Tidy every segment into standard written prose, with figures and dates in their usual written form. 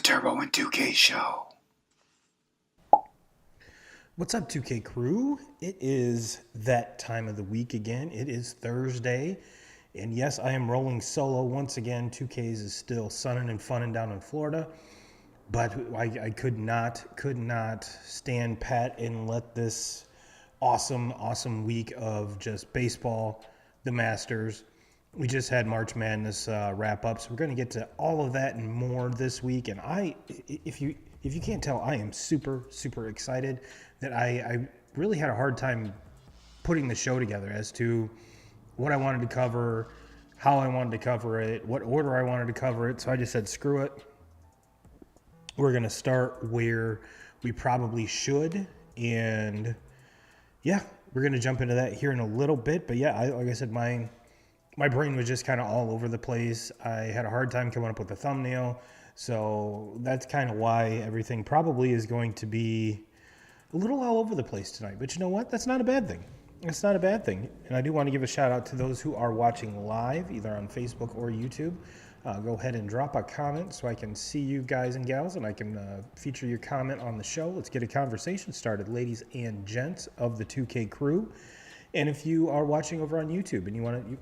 Turbo and 2K show. What's up, 2K crew? It is that time of the week again. It is Thursday. And yes, I am rolling solo once again. 2Ks is still sunning and funning down in Florida. But I could not stand pat and let this awesome week of just baseball, the Masters. We just had March Madness wrap up, so we're going to get to all of that and more this week. And if you can't tell, I am super excited that I really had a hard time putting the show together as to what I wanted to cover, how I wanted to cover it, what order I wanted to cover it. So I just said, screw it. We're going to start where we probably should. And yeah, we're going to jump into that here in a little bit. But yeah, like I said, my brain was just kind of all over the place. I had a hard time coming up with a thumbnail. So that's kind of why everything probably is going to be a little all over the place tonight. But you know what? That's not a bad thing. It's not a bad thing. And I do want to give a shout out to those who are watching live, either on Facebook or YouTube. Go ahead and drop a comment so I can see you guys and gals, and I can feature your comment on the show. Let's get a conversation started, ladies and gents of the 2K crew. And if you are watching over on YouTube and you want to,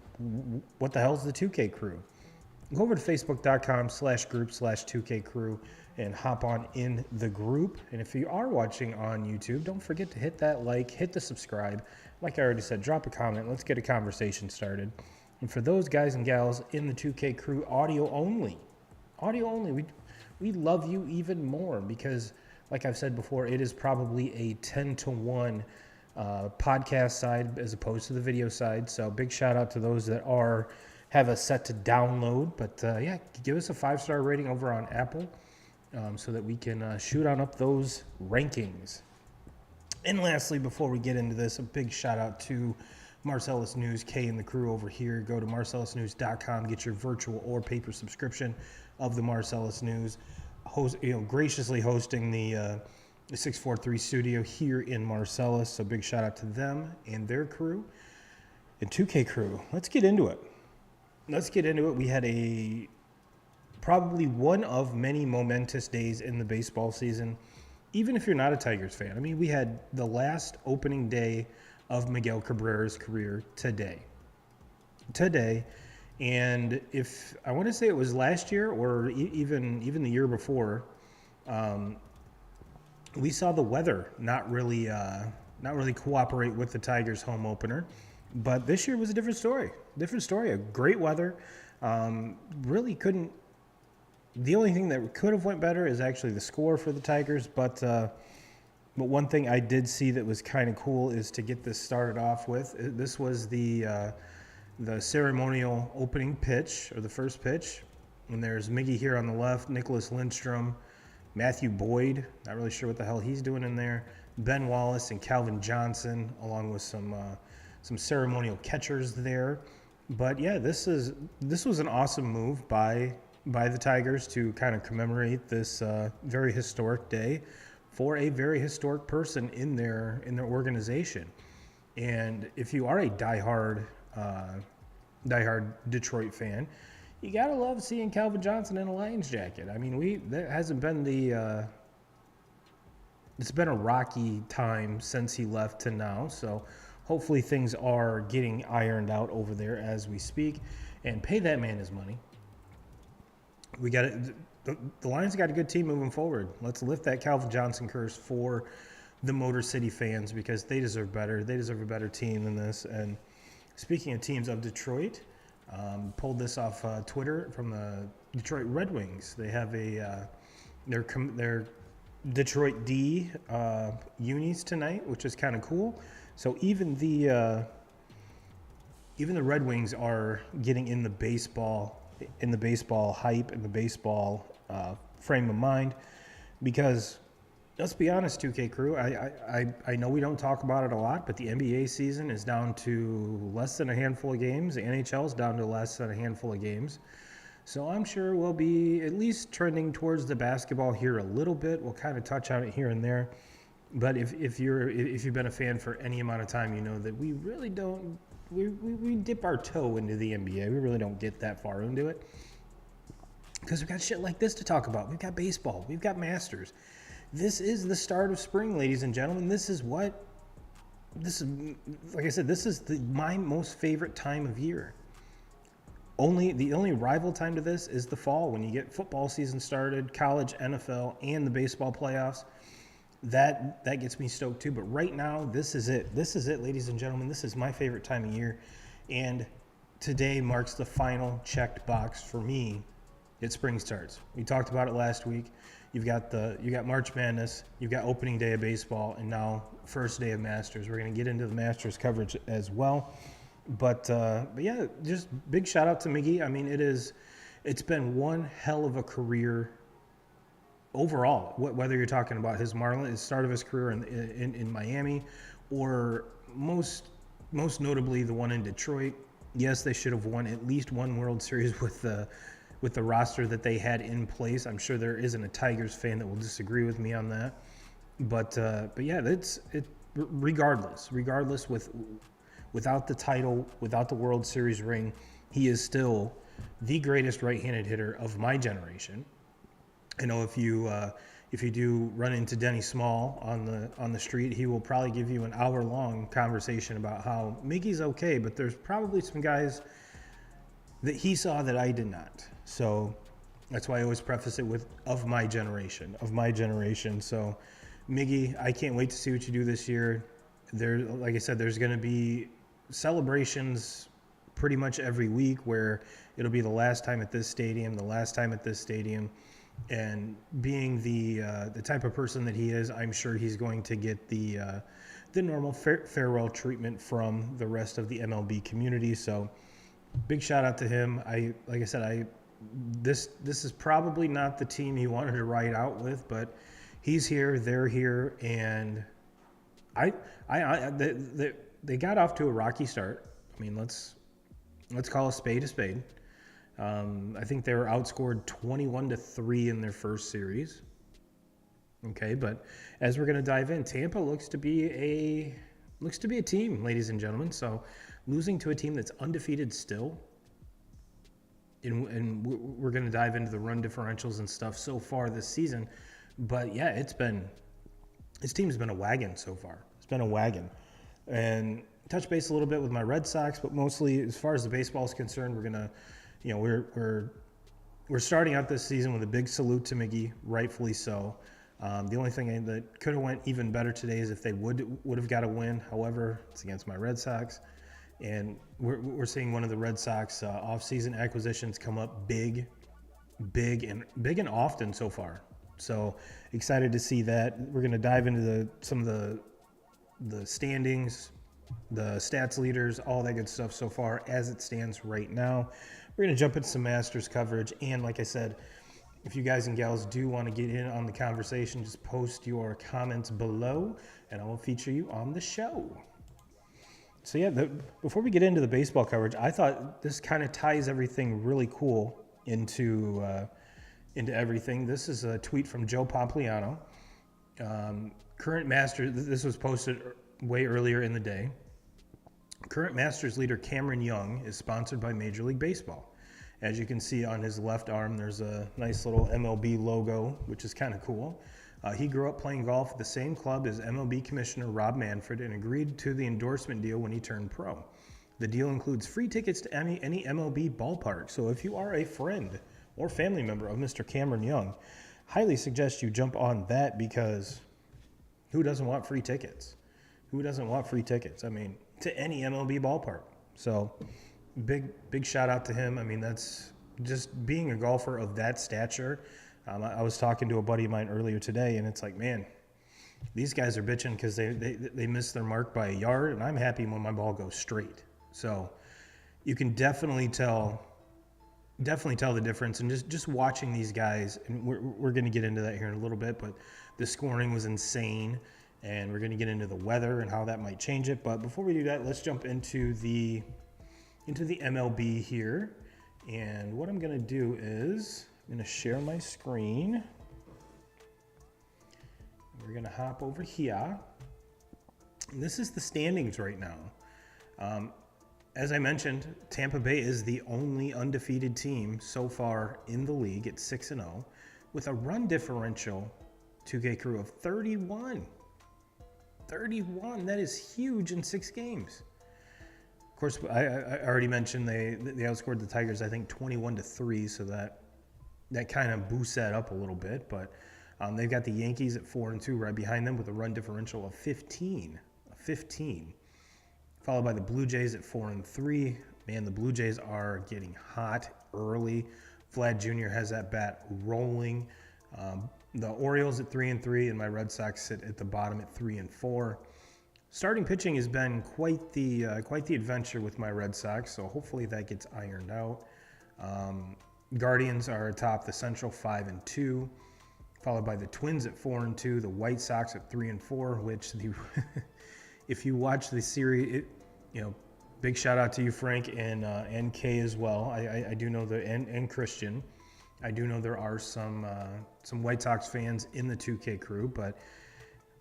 what the hell's the 2K crew? Go over to facebook.com/group/2K crew and hop on in the group. And if you are watching on YouTube, don't forget to hit that like, hit the subscribe. Like I already said, drop a comment. Let's get a conversation started. And for those guys and gals in the 2K crew, audio only, we love you even more because, like I've said before, it is probably a 10-to-1 podcast side as opposed to the video side. So big shout out to those that have a set to download. But yeah, give us a 5-star rating over on Apple so that we can shoot on up those rankings. And lastly, before we get into this, a big shout out to Marcellus News, Kay and the crew over here. Go to marcellusnews.com, get your virtual or paper subscription of the Marcellus News. Graciously hosting the 643 studio here in Marcellus. So big shout out to them and their crew. And 2K crew, let's get into it. We had probably one of many momentous days in the baseball season, even if you're not a Tigers fan. I mean, we had the last opening day of Miguel Cabrera's career today. And if I want to say it was last year or even the year before, we saw the weather not really cooperate with the Tigers home opener. But this year was a different story. A great weather. Really couldn't. The only thing that could have went better is actually the score for the Tigers. But one thing I did see that was kind of cool is to get this started off with. This was the ceremonial opening pitch, or the first pitch. And there's Miggy here on the left, Nicholas Lindstrom, Matthew Boyd, not really sure what the hell he's doing in there, Ben Wallace and Calvin Johnson, along with some ceremonial catchers there. But yeah, this was an awesome move by the Tigers to kind of commemorate this very historic day for a very historic person in their organization. And if you are a diehard Detroit fan, you gotta love seeing Calvin Johnson in a Lions jacket. I mean, there hasn't been it's been a rocky time since he left to now. So hopefully things are getting ironed out over there as we speak, and pay that man his money. We got it. The Lions got a good team moving forward. Let's lift that Calvin Johnson curse for the Motor City fans because they deserve better. They deserve a better team than this. And speaking of teams of Detroit, pulled this off Twitter from the Detroit Red Wings. They have their Detroit D unis tonight, which is kind of cool. So even the Red Wings are getting in the baseball hype and the baseball frame of mind, because let's be honest, 2K crew, I know we don't talk about it a lot, but the NBA season is down to less than a handful of games. The NHL is down to less than a handful of games. So I'm sure we'll be at least trending towards the basketball here a little bit. We'll kind of touch on it here and there. But if you've been a fan for any amount of time, you know that we really don't. We dip our toe into the NBA. We really don't get that far into it because we've got shit like this to talk about. We've got baseball. We've got Masters. this is the start of spring, ladies and gentlemen. Like I said, this is my most favorite time of year. The only rival time to this is the fall, when you get football season started, college, NFL, and the baseball playoffs. That gets me stoked too. But right now, this is it. This is it, ladies and gentlemen. This is my favorite time of year. And today marks the final checked box for me. Spring starts. We talked about it last week. You got March Madness, you've got opening day of baseball, and now first day of Masters. We're going to get into the Masters coverage as well. But yeah, just big shout out to Miggy. I mean, it's been one hell of a career overall. Whether you're talking about his start of his career in Miami, or most notably the one in Detroit. Yes, they should have won at least one World Series with the roster that they had in place. I'm sure there isn't a Tigers fan that will disagree with me on that. But yeah, regardless without the title, without the World Series ring, he is still the greatest right-handed hitter of my generation. I know if you do run into Denny Small on the street, he will probably give you an hour-long conversation about how Miggy's okay, but there's probably some guys that he saw that I did not. So that's why I always preface it with of my generation. So Miggy, I can't wait to see what you do this year. Like I said, there's going to be celebrations pretty much every week where it'll be the last time at this stadium. And being the type of person that he is, I'm sure he's going to get the normal farewell treatment from the rest of the MLB community. So big shout out to him. This is probably not the team he wanted to ride out with, but he's here, they're here, and they got off to a rocky start. I mean, let's call a spade a spade. I think they were outscored 21-3 in their first series. Okay, but as we're going to dive in, Tampa looks to be a team, ladies and gentlemen. So losing to a team that's undefeated still, and we're going to dive into the run differentials and stuff so far this season. But yeah, this team's been a wagon so far. It's been a wagon. And touch base a little bit with my Red Sox, but mostly as far as the baseball is concerned, we're going to, we're starting out this season with a big salute to Miggy, rightfully so. The only thing that could have went even better today is if they would have got a win. However, it's against my Red Sox, and we're seeing one of the Red Sox off-season acquisitions come up big and often so far. So excited to see that. We're going to dive into some of the standings, the stats leaders, all that good stuff so far as it stands right now. We're going to jump into some Masters coverage, and like I said, if you guys and gals do want to get in on the conversation, just post your comments below, and I will feature you on the show. So yeah, before we get into the baseball coverage, I thought this kind of ties everything really cool into everything. This is a tweet from Joe Pompliano. Current Masters, this was posted way earlier in the day. Current Masters leader Cameron Young is sponsored by Major League Baseball. As you can see on his left arm, there's a nice little MLB logo, which is kind of cool. He grew up playing golf at the same club as MLB Commissioner Rob Manfred and agreed to the endorsement deal when he turned pro. The deal includes free tickets to any MLB ballpark. So if you are a friend or family member of Mr. Cameron Young, highly suggest you jump on that, because who doesn't want free tickets? Who doesn't want free tickets? I mean, to any MLB ballpark. So big shout out to him. I mean, that's just being a golfer of that stature. I was talking to a buddy of mine earlier today, and it's like, man, these guys are bitching because they missed their mark by a yard, and I'm happy when my ball goes straight. So you can definitely tell the difference. And just watching these guys, and we're going to get into that here in a little bit, but the scoring was insane, and we're going to get into the weather and how that might change it. But before we do that, let's jump into the MLB here. And what I'm going to do is I'm going to share my screen. We're going to hop over here. And this is the standings right now. As I mentioned, Tampa Bay is the only undefeated team so far in the league at 6-0, with a run differential 2K crew of 31. 31. That is huge in 6 games. Of course, I already mentioned they outscored the Tigers, I think 21-3, so that kind of boosts that up a little bit. But they've got the Yankees at 4-2 right behind them with a run differential of 15, followed by the Blue Jays at 4-3. Man, the Blue Jays are getting hot early. Vlad Jr. has that bat rolling. The Orioles at 3-3, and my Red Sox sit at the bottom at 3-4. Starting pitching has been quite the adventure with my Red Sox, so hopefully that gets ironed out. Guardians are atop the Central 5-2, followed by the Twins at 4-2, the White Sox at 3-4. Which if you watch the series, big shout out to you, Frank, and Kay as well. I do know and Christian. I do know there are some White Sox fans in the 2K crew, but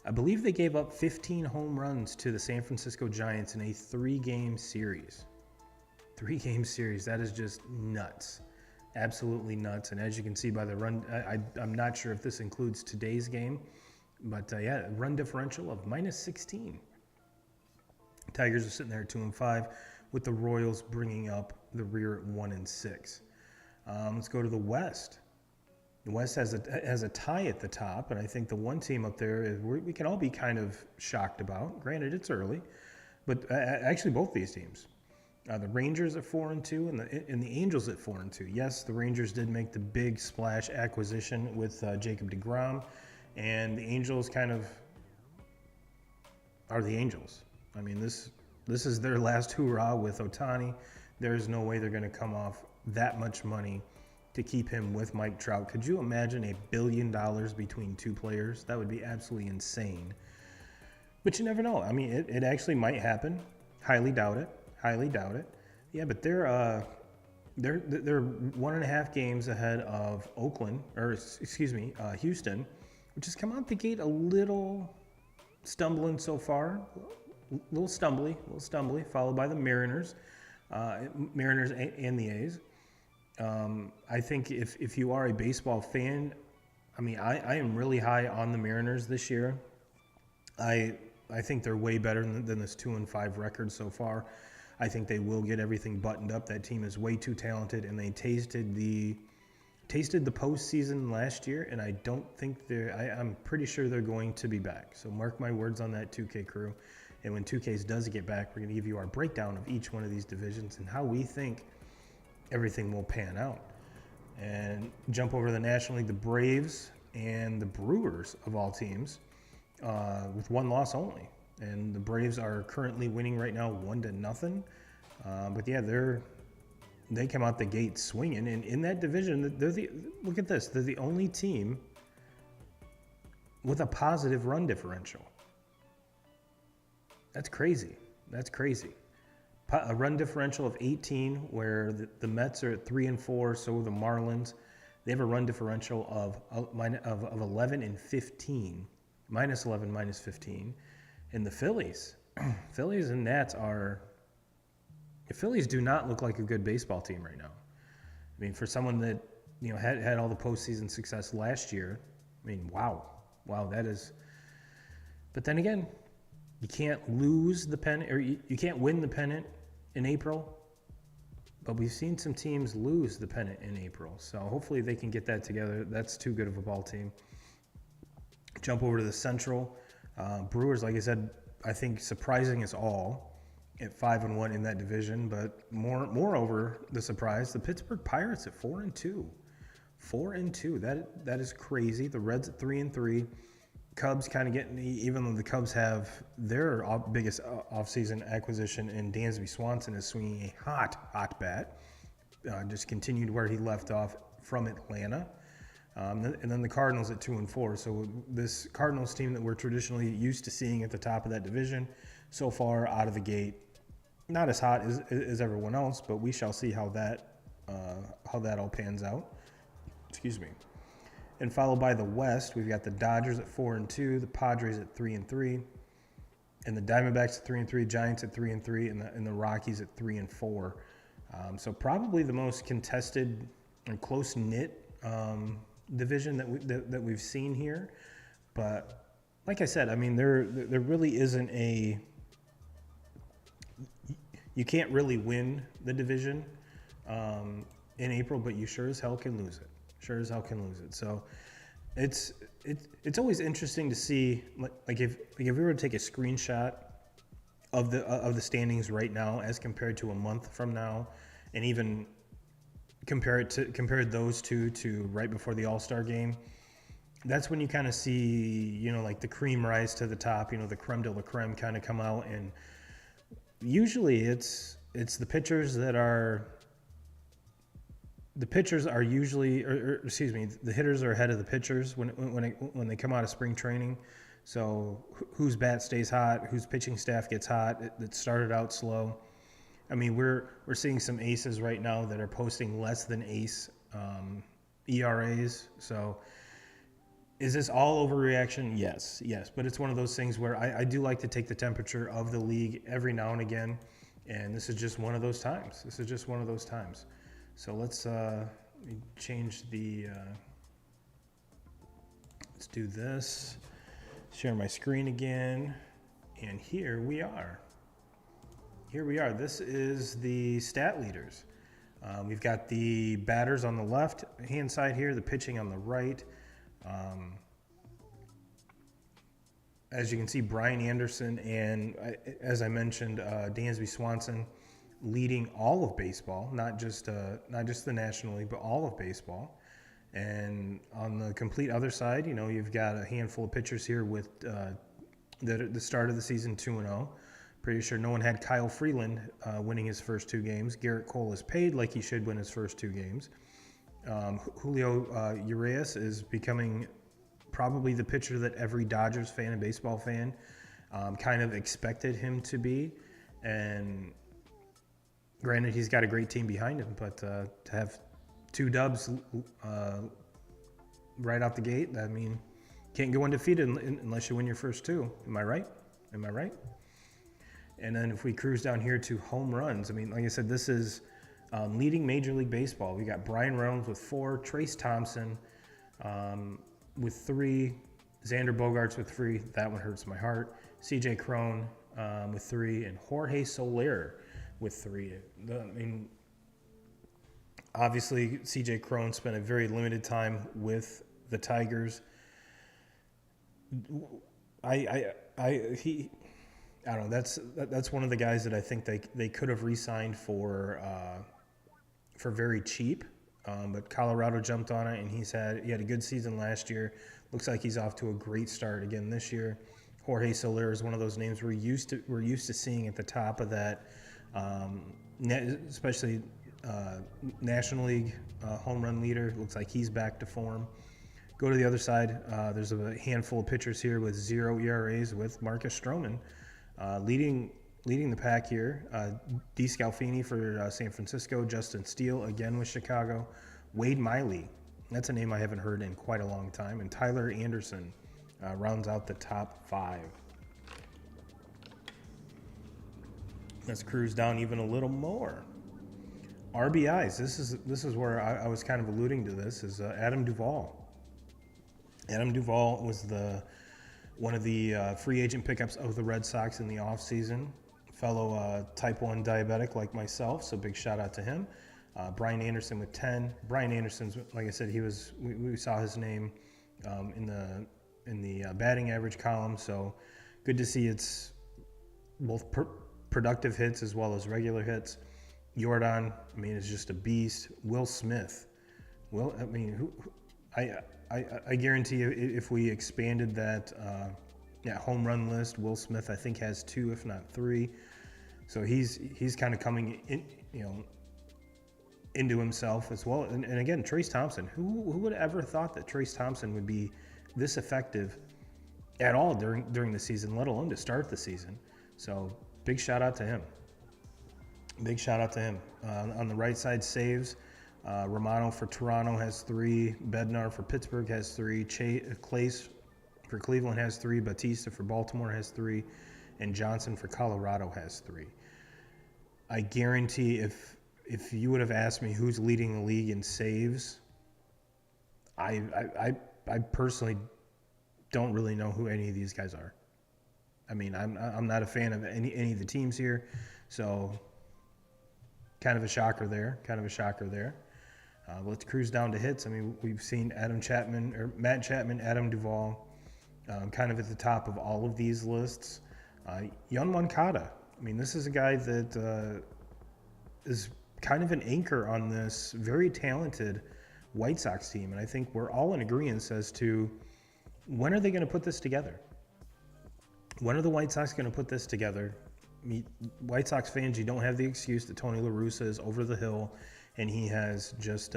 I believe they gave up 15 home runs to the San Francisco Giants in a 3-game series. 3-game series. That is just nuts. Absolutely nuts. And as you can see by the run, I'm not sure if this includes today's game, but run differential of -16. Tigers are sitting there at 2-5, with the Royals bringing up the rear at 1-6. Let's go to the West. The West has a tie at the top, and I think the one team up there is we can all be kind of shocked about. Granted, it's early, but actually both these teams, the Rangers at 4-2 and the Angels at 4-2. Yes, the Rangers did make the big splash acquisition with Jacob deGrom, and the Angels kind of are the Angels. I mean, this is their last hurrah with Ohtani. There's no way they're going to come off that much money to keep him with Mike Trout. Could you imagine $1 billion between 2 players? That would be absolutely insane. But you never know. I mean, it actually might happen. Highly doubt it. Yeah, but they're 1.5 games ahead of Houston, which has come out the gate a little stumbling so far. A little stumbly, followed by the Mariners and the A's. I think if you are a baseball fan, I mean, I am really high on the Mariners this year. I think they're way better than this 2-5 record so far. I think they will get everything buttoned up. That team is way too talented, and they tasted the postseason last year, and I don't think I'm pretty sure they're going to be back. So mark my words on that, 2K crew. And when 2K does get back, we're going to give you our breakdown of each one of these divisions and how we think everything will pan out. And jump over to the National League, the Braves and the Brewers, of all teams, with 1 loss only. And the Braves are currently winning right now 1-0. But yeah, they come out the gate swinging. And in that division, look at this. They're the only team with a positive run differential. That's crazy. A run differential of 18, where the Mets are at 3-4, so are the Marlins. They have a run differential of 11 and 15, -11, -15. And the Phillies and Nats the Phillies do not look like a good baseball team right now. I mean, for someone that had all the postseason success last year, I mean, wow, that is. But then again, you can't lose the pennant, or you can't win the pennant in April, but we've seen some teams lose the pennant in April. So hopefully they can get that together. That's too good of a ball team. Jump over to the Central. Brewers, like I said, I think surprising us all at 5-1 in that division. But moreover, the surprise, the Pittsburgh Pirates at 4-2. 4-2. That is crazy. The Reds at 3-3. Cubs kind of getting, even though the Cubs have their biggest offseason acquisition, and Dansby Swanson is swinging a hot bat. Just continued where he left off from Atlanta. And then the Cardinals at 2-4. So this Cardinals team that we're traditionally used to seeing at the top of that division, so far out of the gate, not as hot as everyone else, but we shall see how that all pans out. Excuse me. And followed by the West, we've got the Dodgers at 4-2, the Padres at 3-3, and the Diamondbacks at 3-3, Giants at 3-3, and the Rockies at 3-4. So probably the most contested and close-knit division that we've seen here. But like I said, I mean, there really isn't a. You can't really win the division in April, but you sure as hell can lose it. Sure as hell can lose it. So it's always interesting to see, like if we were to take a screenshot of the standings right now as compared to a month from now, and even compare those two to right before the All-Star game. That's when you kind of see, like the cream rise to the top, the creme de la creme kind of come out, and usually it's the pitchers are usually, or excuse me, the hitters are ahead of the pitchers when they come out of spring training. So whose bat stays hot, whose pitching staff gets hot. It started out slow. I mean, we're seeing some aces right now that are posting less than ace ERAs. So is this all overreaction? Yes. But it's one of those things where I do like to take the temperature of the league every now and again. And this is just one of those times. So let's change the, let's do this. Share my screen again. And here we are. This is the stat leaders. We've got the batters on the left hand side here, the pitching on the right. As you can see, Brian Anderson and, as I mentioned, Dansby Swanson leading all of baseball, not just the National League, but all of baseball. And on the complete other side, you've got a handful of pitchers here with the start of the season 2-0. Pretty sure no one had Kyle Freeland winning his first two games. Garrett Cole is paid like he should win his first two games. Julio Urias is becoming probably the pitcher that every Dodgers fan and baseball fan kind of expected him to be. And granted, he's got a great team behind him, but to have two dubs right out the gate, I mean, can't go undefeated unless you win your first two. Am I right? And then if we cruise down here to home runs, I mean, like I said, this is leading Major League Baseball. We got Brian Reynolds with 4, Trace Thompson with 3, Xander Bogaerts with 3. That one hurts my heart. CJ Cron with 3, and Jorge Soler with 3. I mean, obviously, CJ Cron spent a very limited time with the Tigers. I don't know. That's one of the guys that I think they could have re-signed for very cheap, but Colorado jumped on it, and he had a good season last year. Looks like he's off to a great start again this year. Jorge Soler is one of those names we're used to seeing at the top of that, especially National League home run leader. Looks like he's back to form. Go to the other side. There's a handful of pitchers here with 0 ERAs with Marcus Stroman. Leading the pack here, D. Scalfini for San Francisco, Justin Steele again with Chicago, Wade Miley, that's a name I haven't heard in quite a long time, and Tyler Anderson rounds out the top 5. Let's cruise down even a little more. RBIs. This is where I was kind of alluding to this. Is Adam Duvall. Adam Duvall was one of the free agent pickups of the Red Sox in the offseason. Fellow type 1 diabetic like myself, so big shout out to him. Brian Anderson with 10. Brian Anderson's, like I said, we saw his name in the batting average column, so good to see it's both productive hits as well as regular hits. Jordan, I mean, is just a beast. Will Smith. I guarantee you, if we expanded that home run list, Will Smith I think has 2, if not 3. So he's kind of coming in, into himself as well. And again, Trace Thompson. Who would have ever thought that Trace Thompson would be this effective at all during the season, let alone to start the season? So big shout out to him. On the right side, saves. Romano for Toronto has 3. Bednar for Pittsburgh has 3. Clace for Cleveland has 3. Batista for Baltimore has 3. And Johnson for Colorado has 3. I guarantee if you would have asked me who's leading the league in saves, I personally don't really know who any of these guys are. I mean, I'm not a fan of any of the teams here, so kind of a shocker there. Let's cruise down to hits. I mean, we've seen Matt Chapman, Adam Duvall, kind of at the top of all of these lists. Young Moncada. I mean, this is a guy that is kind of an anchor on this very talented White Sox team, and I think we're all in agreement as to when are they going to put this together? When are the White Sox going to put this together? White Sox fans, you don't have the excuse that Tony La Russa is over the hill and he has just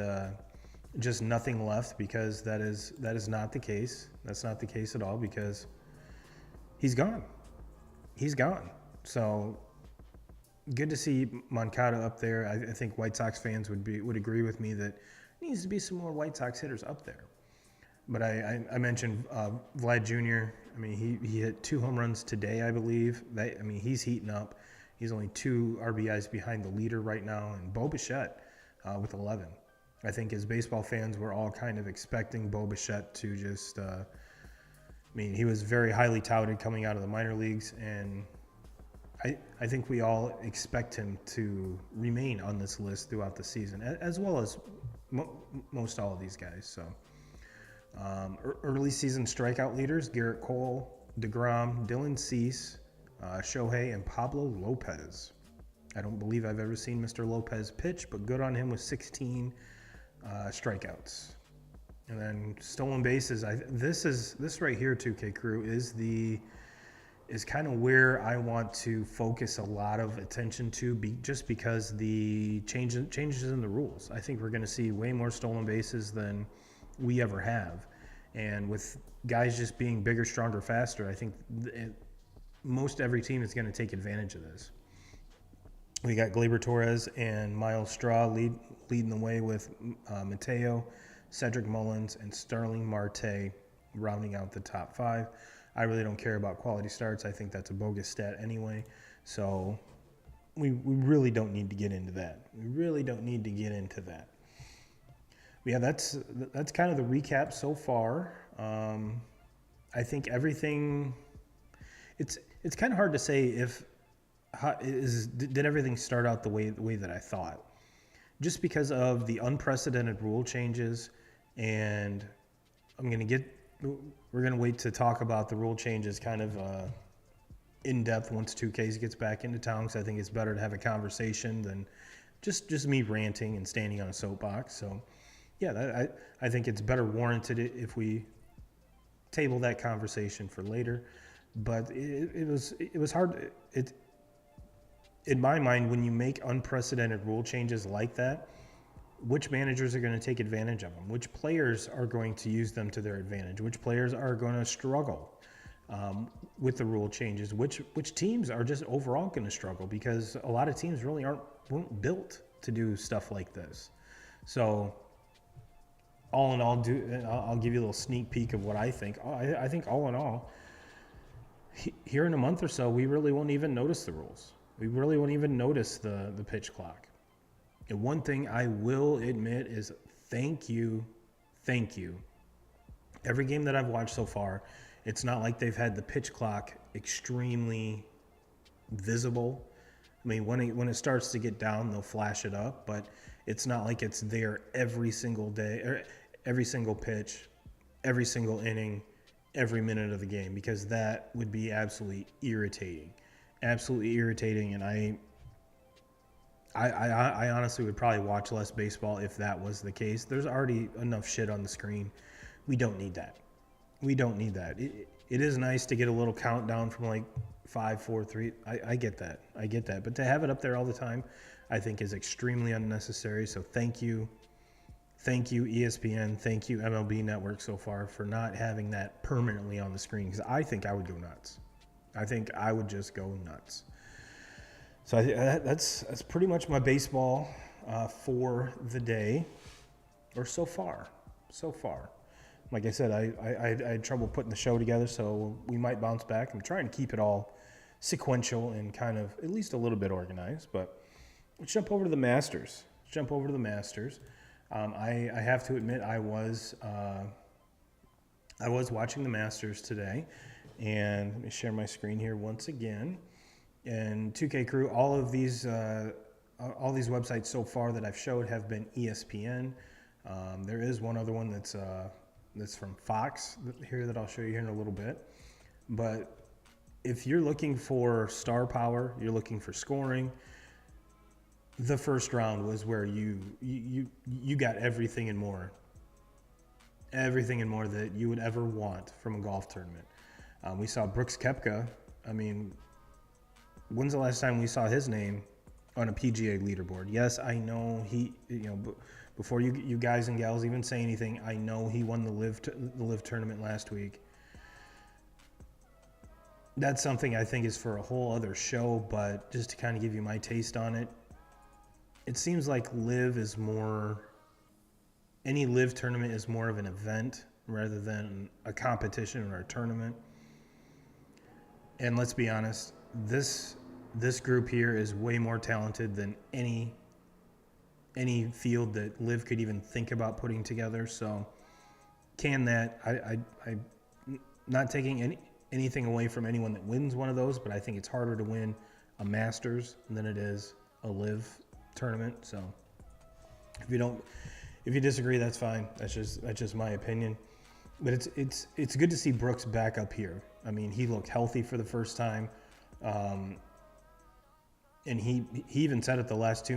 nothing left, because that is not the case. That's not the case at all, because he's gone. So good to see Moncada up there. I think White Sox fans would agree with me that there needs to be some more White Sox hitters up there. But I mentioned Vlad Jr. I mean, he hit 2 home runs today, I believe. He's heating up. He's only 2 RBIs behind the leader right now. And Bo Bichette with 11. I think as baseball fans, we're all kind of expecting Bo Bichette to just he was very highly touted coming out of the minor leagues. And I think we all expect him to remain on this list throughout the season, as well as most all of these guys. So. Early season strikeout leaders: Garrett Cole, DeGrom, Dylan Cease, Shohei, and Pablo Lopez. I don't believe I've ever seen Mr. Lopez pitch, but good on him with 16 strikeouts. And then stolen bases. This right here, 2K Crew, is kind of where I want to focus a lot of attention to, just because the changes in the rules. I think we're going to see way more stolen bases than we ever have, and with guys just being bigger, stronger, faster, I think most every team is going to take advantage of this. We got Gleyber Torres and Miles Straw leading the way, with Mateo, Cedric Mullins, and Starling Marte rounding out the top 5. I really don't care about quality starts. I think that's a bogus stat anyway, so we really don't need to get into that. Yeah, that's kind of the recap so far. I think everything. It's kind of hard to say did everything start out the way that I thought, just because of the unprecedented rule changes, and we're gonna wait to talk about the rule changes kind of in depth once 2K gets back into town, because I think it's better to have a conversation than just me ranting and standing on a soapbox. So. Yeah, I think it's better warranted if we table that conversation for later. But it was hard. In my mind, when you make unprecedented rule changes like that, which managers are going to take advantage of them? Which players are going to use them to their advantage? Which players are going to struggle with the rule changes? Which teams are just overall going to struggle, because a lot of teams really weren't built to do stuff like this. So. All in all, I'll give you a little sneak peek of what I think. I think all in all, here in a month or so, we really won't even notice the rules. We really won't even notice the pitch clock. And one thing I will admit is thank you. Every game that I've watched so far, it's not like they've had the pitch clock extremely visible. I mean, when it starts to get down, they'll flash it up, but it's not like it's there every single day, or every single pitch, every single inning, every minute of the game, because that would be absolutely irritating. And I honestly would probably watch less baseball if that was the case. There's already enough shit on the screen. We don't need that. It is nice to get a little countdown from like 5, 4, 3. I get that. But to have it up there all the time, I think is extremely unnecessary. So thank you, ESPN. Thank you, MLB Network, so far for not having that permanently on the screen, because I think I would go nuts. I think I would just go nuts. So that's pretty much my baseball for the day, or so far. Like I said, I had trouble putting the show together, so we might bounce back. I'm trying to keep it all sequential and kind of at least a little bit organized. But let's jump over to the Masters. I have to admit, I was I was watching the Masters today, and let me share my screen here once again. And 2K Crew, all these websites so far that I've showed have been ESPN. There is one other one that's from Fox here that I'll show you here in a little bit. But if you're looking for star power, you're looking for scoring, the first round was where you got everything and more that you would ever want from a golf tournament. We saw Brooks Koepka. I mean, when's the last time we saw his name on a PGA leaderboard? Yes, I know he, before you guys and gals even say anything, I know he won the live tournament last week. That's something I think is for a whole other show, but just to kind of give you my taste on it, it seems like any live tournament is more of an event rather than a competition or a tournament. And let's be honest, this group here is way more talented than any field that live could even think about putting together. So I not taking anything away from anyone that wins one of those, but I think it's harder to win a Masters than it is a live tournament. So if you disagree, that's fine. That's just my opinion. But it's good to see Brooks back up here. I mean, he looked healthy for the first time, and he even said it the last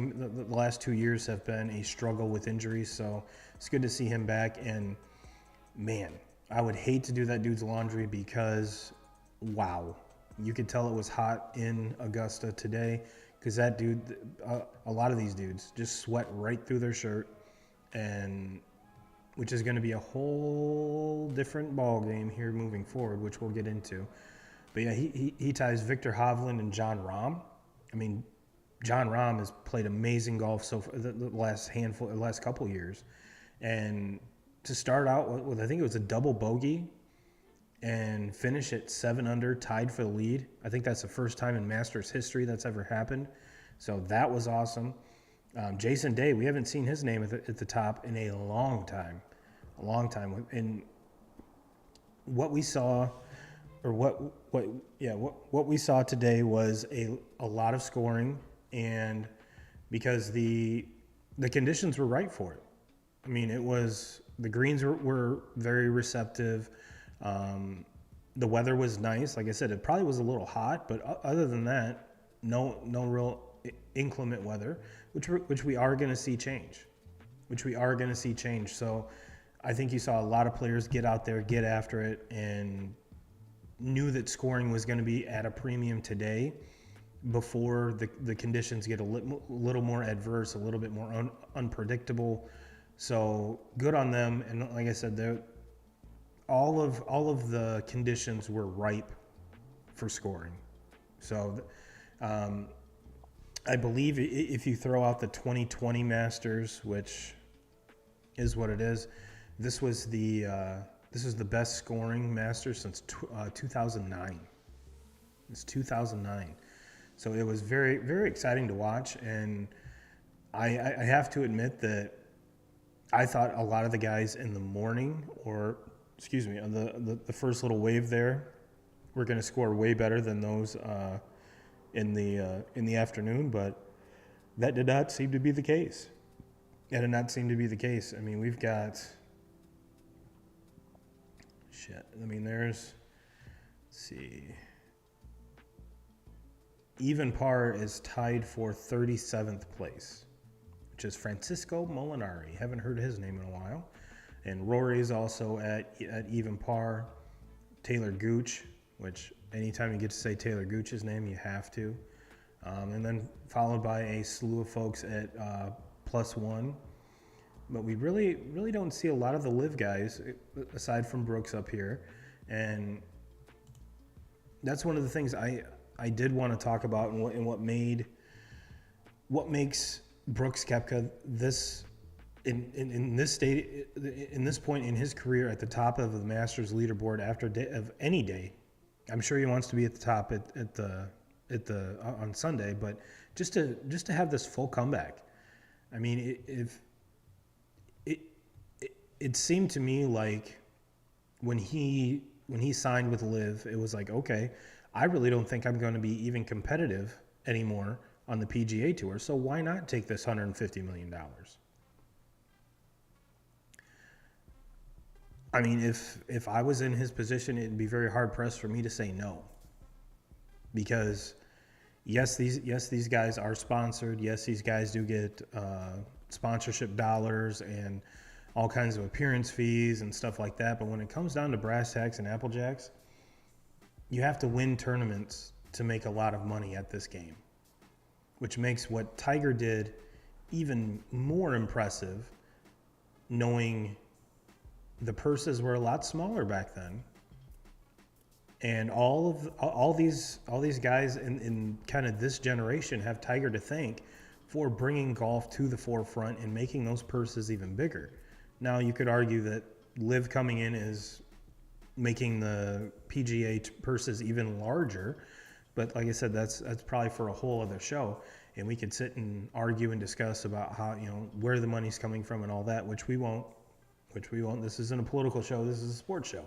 2 years have been a struggle with injuries. So it's good to see him back. And man, I would hate to do that dude's laundry because, wow, you could tell it was hot in Augusta today because that dude, a lot of these dudes just sweat right through their shirt, and which is going to be a whole different ball game here moving forward, which we'll get into. But yeah, he ties Victor Hovland and Jon Rahm. I mean, Jon Rahm has played amazing golf so far, the last couple years, and to start out with I think it was a double bogey and finish at 7 under, tied for the lead. I think that's the first time in Masters history that's ever happened. So that was awesome. Jason Day, we haven't seen his name at the top in a long time. And what we saw, or what we saw today was a lot of scoring, and because the conditions were right for it. I mean, the greens were very receptive. The weather was nice. Like I said, it probably was a little hot, but other than that, no real inclement weather, which we are going to see change. So I think you saw a lot of players get out there, get after it, and knew that scoring was going to be at a premium today before the conditions get a little more adverse, a little bit more unpredictable. So good on them. And like I said, all of the conditions were ripe for scoring. So I believe if you throw out the 2020 Masters, which is what it is, this was the best scoring Masters since 2009. It's 2009. So it was very, very exciting to watch, and I have to admit that I thought a lot of the guys in the morning, on the first little wave there, were going to score way better than those in the afternoon, but that did not seem to be the case. I mean, we've got let's see. Even par is tied for 37th place, which is Francisco Molinari. Haven't heard his name in a while. And Rory is also at even par. Taylor Gooch, which anytime you get to say Taylor Gooch's name, you have to. And then followed by a slew of folks at +1. But we really don't see a lot of the live guys aside from Brooks up here. And that's one of the things I did want to talk about, and what makes Brooks Koepka in this point in his career at the top of the Masters leaderboard of any day. I'm sure he wants to be at the top on Sunday, but just to have this full comeback. I mean, it seemed to me like when he signed with Liv, it was like, okay, I really don't think I'm going to be even competitive anymore on the PGA Tour, so why not take this $150 million? I mean, if I was in his position, it'd be very hard pressed for me to say no, because yes, these guys are sponsored. Yes, these guys do get sponsorship dollars and all kinds of appearance fees and stuff like that. But when it comes down to brass tacks and apple jacks, you have to win tournaments to make a lot of money at this game, which makes what Tiger did even more impressive, knowing the purses were a lot smaller back then. And all these guys in kind of this generation have Tiger to thank for bringing golf to the forefront and making those purses even bigger. Now you could argue that Liv coming in is making the PGA purses even larger, but like I said, that's probably for a whole other show, and we could sit and argue and discuss about how, where the money's coming from and all that, which we won't. This isn't a political show. This is a sports show.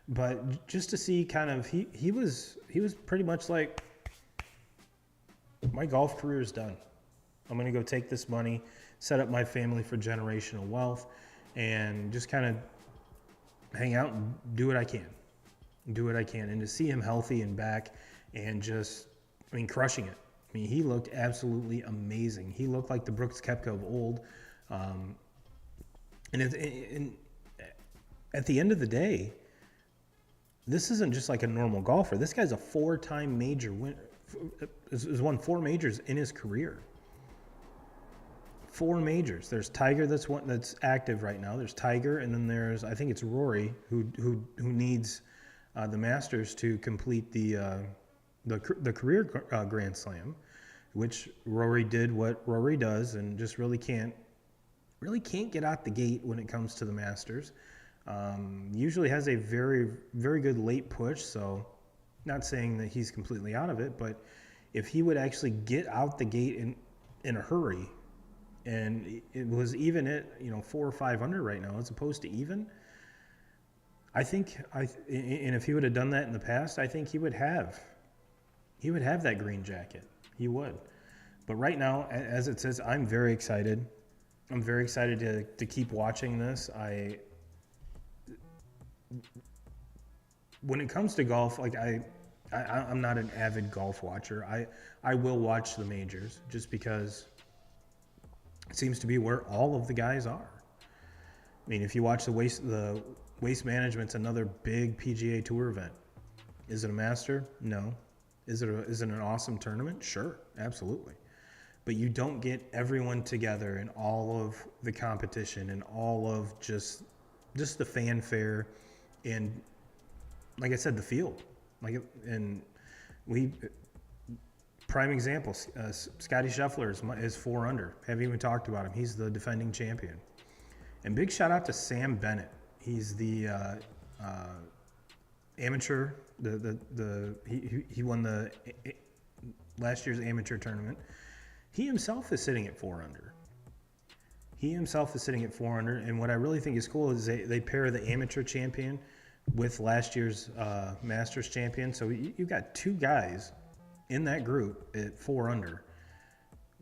But just to see kind of, he was pretty much like, my golf career is done. I'm going to go take this money, set up my family for generational wealth, and just kind of hang out and do what I can. And to see him healthy and back and just, crushing it. He looked absolutely amazing. He looked like the Brooks Koepka of old. And at the end of the day, this isn't just like a normal golfer. This guy's a 4-time major winner. Has won 4 majors in his career. 4 majors. There's Tiger that's active right now. There's Tiger, and then there's, I think it's Rory who needs the Masters to complete the career Grand Slam, which Rory did what Rory does and just really can't get out the gate when it comes to the Masters. Usually has a very, very good late push, so not saying that he's completely out of it, but if he would actually get out the gate in a hurry, and it was even at 4 or 5 under right now as opposed to even, and if he would have done that in the past, I think he would have that green jacket. He would. But right now, as it says, I'm very excited. I'm very excited to keep watching this. When it comes to golf, like I'm not an avid golf watcher. I will watch the majors just because it seems to be where all of the guys are. If you watch the Waste Management's another big PGA Tour event. Is it a Master? No. Is it an awesome tournament? Sure, absolutely. But you don't get everyone together in all of the competition and all of just the fanfare and, like I said, the field. Prime example, Scotty Scheffler is 4 under. Haven't even talked about him. He's the defending champion. And big shout out to Sam Bennett. He's the amateur. He won the last year's amateur tournament. He himself is sitting at 4 under. And what I really think is cool is they pair the amateur champion with last year's Masters champion. So you've got 2 guys in that group at 4 under,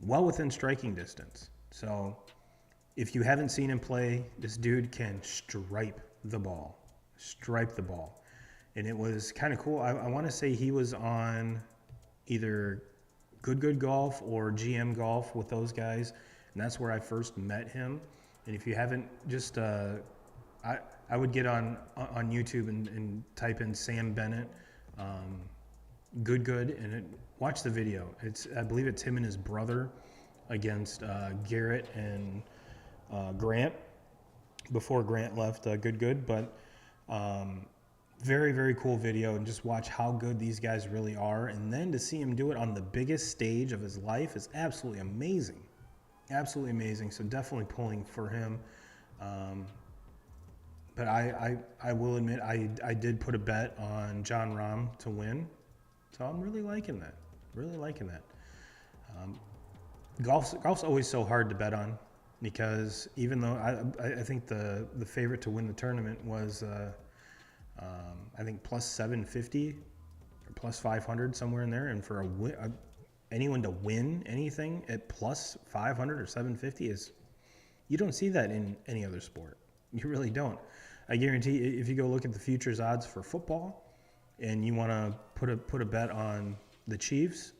well within striking distance. So if you haven't seen him play, this dude can stripe the ball. And it was kind of cool. I want to say he was on either Good Golf or GM Golf with those guys, and that's where I first met him. And if you haven't, just I would get on YouTube and type in Sam Bennett, Good, and watch the video. I believe it's him and his brother against Garrett and Grant before Grant left Good, but very, very cool video, and just watch how good these guys really are. And then to see him do it on the biggest stage of his life is absolutely amazing. So definitely pulling for him. But I will admit, I did put a bet on Jon Rahm to win. So I'm really liking that. Golf's always so hard to bet on, because even though I think the favorite to win the tournament was I think plus 750 or plus 500, somewhere in there. And for anyone to win anything at plus 500 or 750 is, you don't see that in any other sport. You really don't. I guarantee if you go look at the futures odds for football and you want to put a bet on the Chiefs,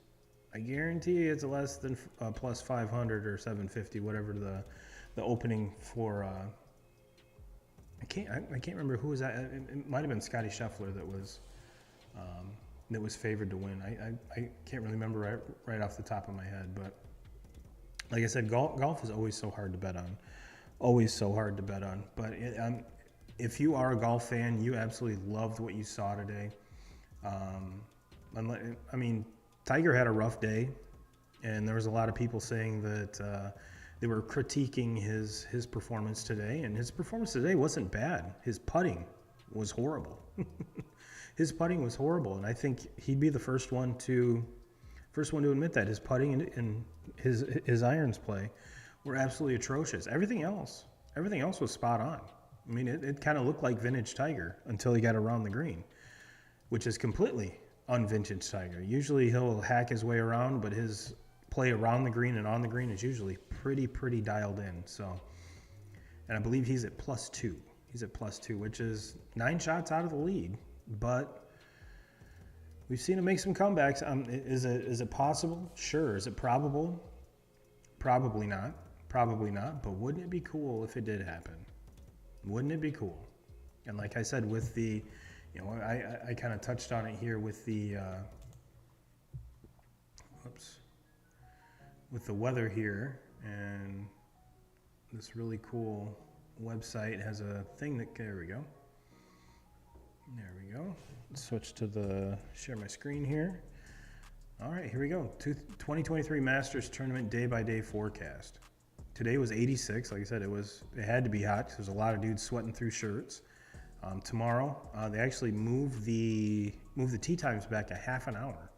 I guarantee it's less than plus 500 or 750, whatever the opening for. I can't remember who was that. It might have been Scotty Scheffler that was favored to win. I can't really remember right off the top of my head, but like I said, golf is always so hard to bet on. Always so hard to bet on. But if you are a golf fan, you absolutely loved what you saw today. I mean, Tiger had a rough day, and there was a lot of people saying that they were critiquing his performance today, and his performance today wasn't bad. His putting was horrible. His putting was horrible, and I think he'd be the first one to admit that his putting and his irons play were absolutely atrocious. Everything else was spot on. I mean, it kind of looked like vintage Tiger until he got around the green, which is completely unvintage Tiger. Usually he'll hack his way around, but his play around the green and on the green is usually pretty dialed in. So, and I believe he's at plus 2. He's at plus 2, which is 9 shots out of the lead. But we've seen him make some comebacks. Is it possible? Sure. Is it probable? Probably not. Probably not. But wouldn't it be cool if it did happen? Wouldn't it be cool? And like I said, with the, I kind of touched on it here with the, with the weather here, and this really cool website has a thing that, there we go. Switch to share my screen here. All right, here we go. 2023 Masters Tournament day-by-day forecast. Today was 86. Like I said, it had to be hot because there's a lot of dudes sweating through shirts. Tomorrow, they actually moved the tee times back a half an hour.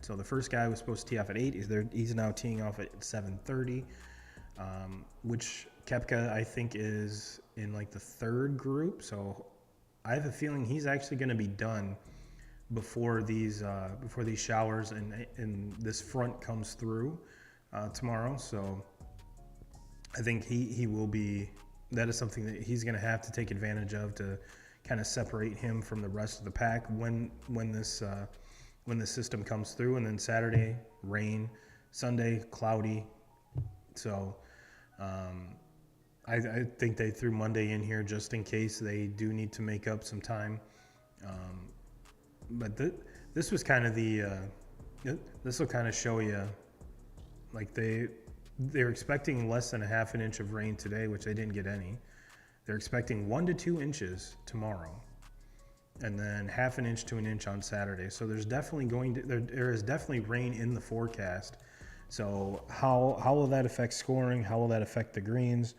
So the first guy was supposed to tee off at 8. He's now teeing off at 7:30, which Koepka, I think, is in like the third group. So I have a feeling he's actually going to be done before these showers and this front comes through tomorrow. So I think he will be. That is something that he's going to have to take advantage of to kind of separate him from the rest of the pack when this system comes through. And then Saturday, rain. Sunday, cloudy. So I think they threw Monday in here just in case they do need to make up some time. But this was kind of this will kind of show you, like they're expecting less than a half an inch of rain today, which they didn't get any. They're expecting 1 to 2 inches tomorrow, and then half an inch to an inch on Saturday. So there's definitely there is definitely rain in the forecast. So how will that affect scoring? How will that affect the greens?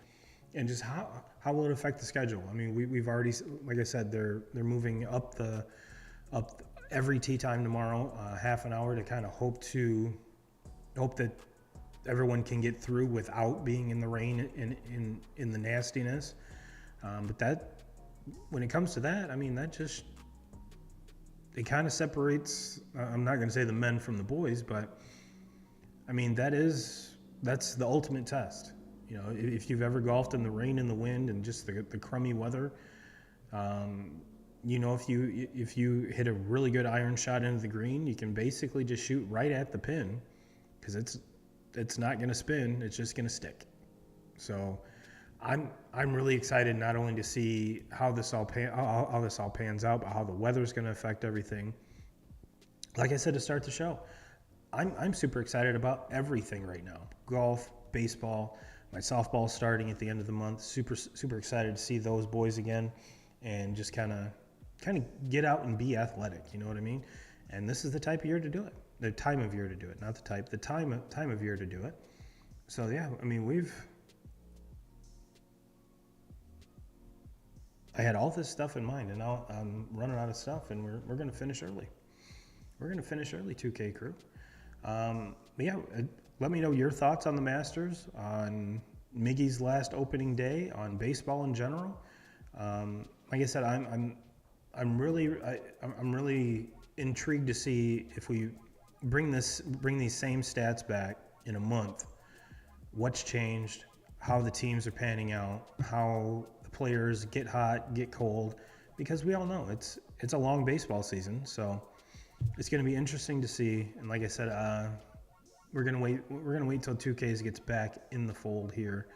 And just how will it affect the schedule? I mean, we've already, like I said, they're moving up every tee time tomorrow, half an hour, to kind of hope that everyone can get through without being in the rain in the nastiness. But that, when it comes to that, I mean, it kind of separates. I'm not going to say the men from the boys, but I mean that's the ultimate test. If you've ever golfed in the rain and the wind and just the crummy weather, if you hit a really good iron shot into the green, you can basically just shoot right at the pin because it's not going to spin, it's just going to stick. So I'm really excited not only to see how this all pans out, but how the weather's going to affect everything. Like I said to start the show, I'm super excited about everything right now. Golf, baseball. My softball's starting at the end of the month. Super excited to see those boys again, and just kind of get out and be athletic. You know what I mean? And this is the type of year to do it. The time of year to do it, not the type. The time of year to do it. So yeah, I mean I had all this stuff in mind, and now I'm running out of stuff, and we're going to finish early. We're going to finish early, 2K crew. But yeah. Let me know your thoughts on the Masters, on Miggy's last opening day, on baseball in general. Like I said, I'm really intrigued to see if we bring these same stats back in a month. What's changed? How the teams are panning out? How the players get hot, get cold? Because we all know it's a long baseball season, so it's going to be interesting to see. And like I said, we're gonna wait till 2Ks gets back in the fold here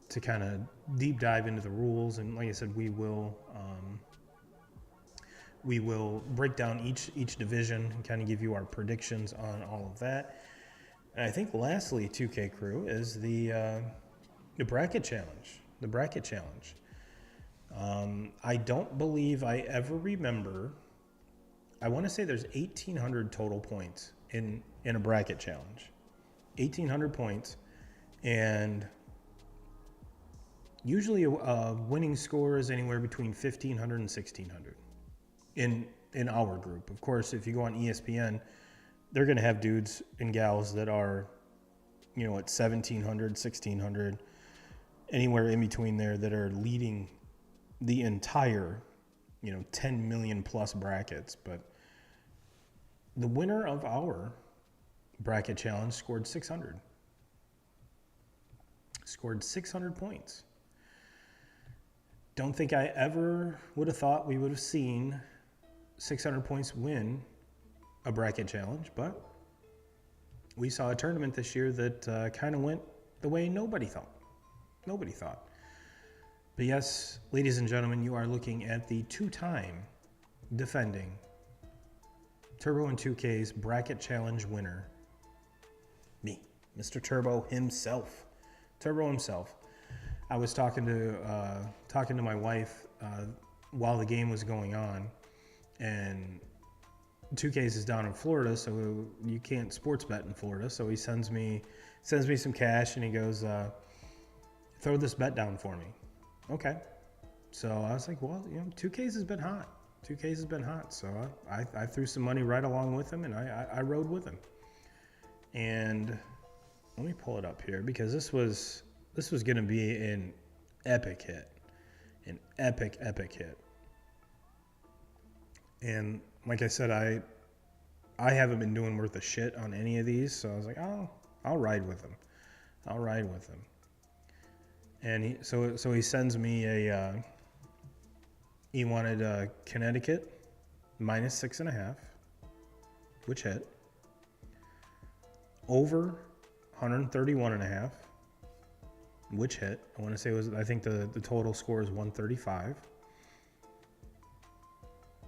to kind of deep dive into the rules. And like I said, we will break down each division and kind of give you our predictions on all of that. And I think lastly, 2K crew, is the bracket challenge. The bracket challenge. I don't believe I ever remember. I want to say there's 1,800 total points in a bracket challenge. 1,800 points, and usually a winning score is anywhere between 1,500 and 1,600 in our group. Of course, if you go on ESPN, they're going to have dudes and gals that are, at 1,700, 1,600, anywhere in between there, that are leading the entire, 10 million plus brackets. But the winner of our bracket challenge scored 600. Scored 600 points. Don't think I ever would have thought we would have seen 600 points win a bracket challenge, but we saw a tournament this year that kind of went the way nobody thought. Nobody thought. But yes, ladies and gentlemen, you are looking at the two-time defending Turbo and 2K's bracket challenge winner. Me, Mr. Turbo himself. Turbo himself. I was talking to my wife while the game was going on, and 2K's is down in Florida, so you can't sports bet in Florida. So he sends me some cash, and he goes, "Throw this bet down for me." Okay. So I was like, well, 2K's has been hot. 2K's has been hot. So I threw some money right along with him, and I rode with him. And let me pull it up here, because this was going to be an epic hit. An epic hit. And like I said, I haven't been doing worth a shit on any of these, so I was like, I'll ride with him. I'll ride with him. And he sends me he wanted Connecticut -6.5, which hit. Over 131.5, which hit. I want to say I think the total score is 135.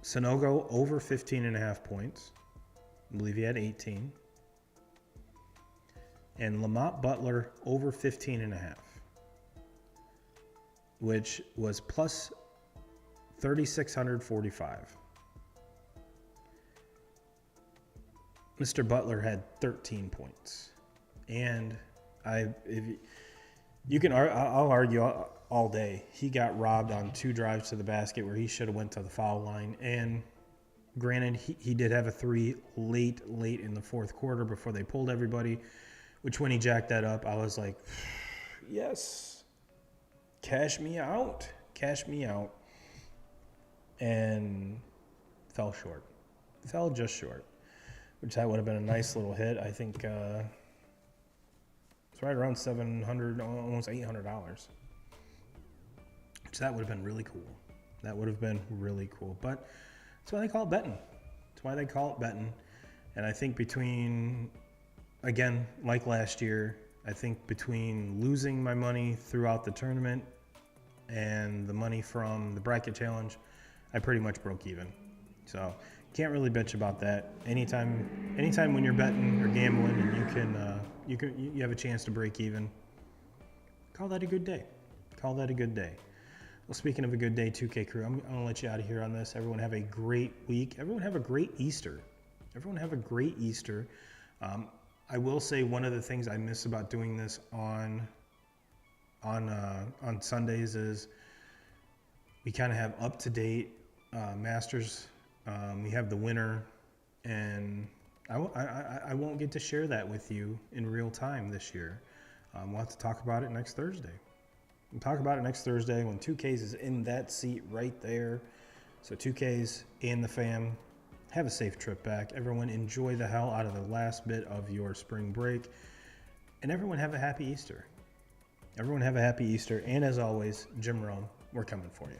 Sonogo over 15.5 points. I believe he had 18. And Lamont Butler over 15.5, which was plus 3,645. Mr. Butler had 13 points. And I'll argue all day. He got robbed on 2 drives to the basket where he should have went to the foul line. And granted, he did have a 3 late in the fourth quarter before they pulled everybody, which when he jacked that up, I was like, yes, cash me out. And fell short. Fell just short, which that would have been a nice little hit. I think it's right around $700, almost $800. So that would have been really cool. But that's why they call it betting. And I think again, like last year, I think between losing my money throughout the tournament and the money from the bracket challenge, I pretty much broke even. So can't really bitch about that. Anytime when you're betting or gambling and you have a chance to break even, call that a good day. Well, speaking of a good day, 2K crew, I'm going to let you out of here on this. Everyone have a great week. Everyone have a great Easter. I will say one of the things I miss about doing this on Sundays is we kind of have up-to-date Masters. We have the winner, and I won't get to share that with you in real time this year. We'll have to talk about it next Thursday. We'll talk about it next Thursday when 2Ks is in that seat right there. So 2Ks and the fam, have a safe trip back. Everyone enjoy the hell out of the last bit of your spring break. And everyone have a happy Easter. Everyone have a happy Easter. And as always, Jim Rome, we're coming for you.